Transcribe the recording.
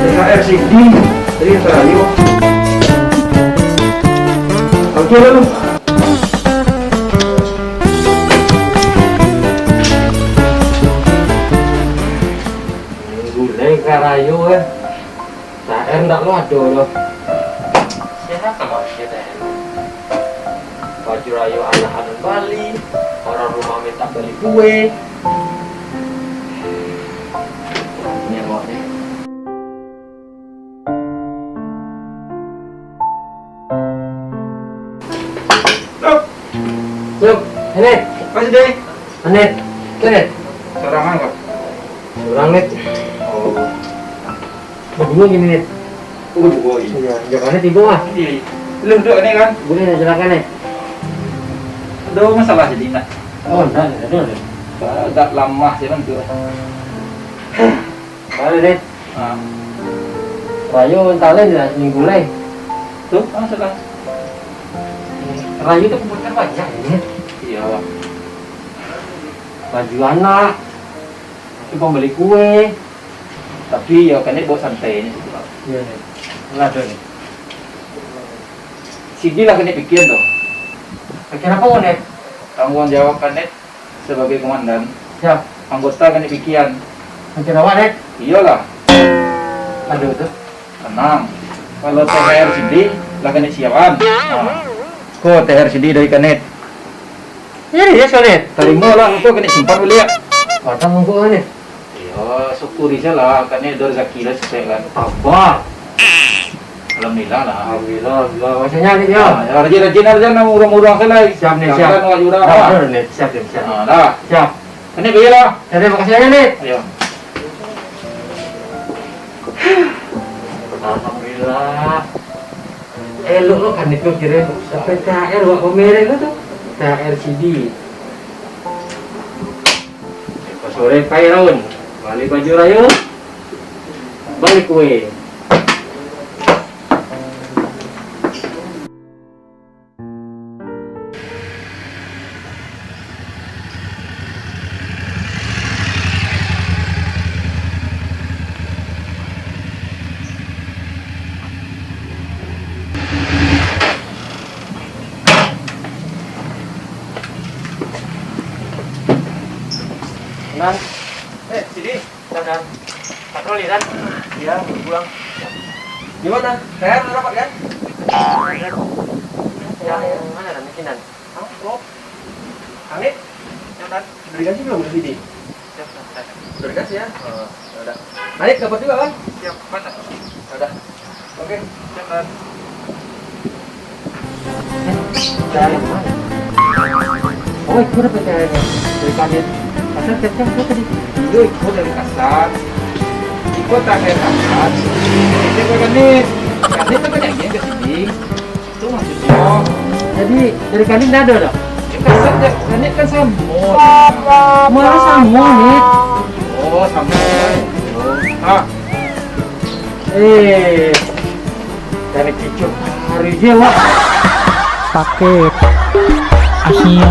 THR CD dari radio. Oke lalu. Gulai karayu kan. THR ndak lo ada lo. Siapa mau THR? Baju rayu anak-anak Bali, orang rumah minta beli kue. Ini yang mau nih. Yuk, ini. Masih deh. Anet, Anet. Sorangan kok. Kurang net. Oh. Begini gini net. Oh iya. Iya, jangan net ibu ah. Iya. Lu duduk ini kan. Boleh silakan net. Ada masalah jadi nak. Oh, ada. Agak lama sih kan tuh. Ada net. Ah. Rayu talen ya minggu leh. Tuh, masalah. Rayu itu kebutuhan banyak ini. Iya. Baju anak. Itu pembeli kue. Tapi ya kan ini bawa santai ini. Iya net. Enggak ada nih. Sini lah kena pikir tuh. Pikir apa net? Tanggung jawab kan net sebagai komandan. Siap. Anggota kena pikiran. Pikir apa net? Iyalah. Aduh tuh. Tenang. Kalau THR sendiri lah kena siapan. Nah. Kok THR sendiri dari kanet? Iya net. Terima lah, aku kena simpan dulu ya. Batang mungku net. Iya, syukuri saja lah, karena ada rezeki lah sesuai kan. Apa? Alhamdulillah lah. Alhamdulillah. Maksudnya nih ya. Nah, rajin-rajin aja nak murah-murah saja. Siap nih, siap. Jangan wajib Nah, dah. bener net. Siap. Nah, dah. Siap. Ini biar lah. Jadi makasih aja net. Ayo. Alhamdulillah. Lu kan itu kira sampai THR buat pemerintah lu tuh. THR CD. Pas sore Kairun. Balik baju rayu. Balik kue. Dan sini. dan patroli dan Iya, pulang. gimana? THR udah dapat kan? Yang mana dan bikinan? Oh. Anit. Yang beri kasih belum di sini? Beri kasih ya? Oh, udah. Anit dapat juga kan? Siap, mana? Udah. Oke, siap kan. Dari mana? Oh, itu udah PTN-nya dari Kadin. Asal tiap-tiap itu tadi. Itu ikut dari kasar. Ikut terakhir kasar. Itu kan nih. Kanit kan banyak yang ke sini. Itu maksudnya. Jadi dari Kadin nggak ada dong? Kasar ya, Kanit kan samut. Malah sama nih. Oh, samut. Ah, Dari kicau hari dia wah. Paket Asia.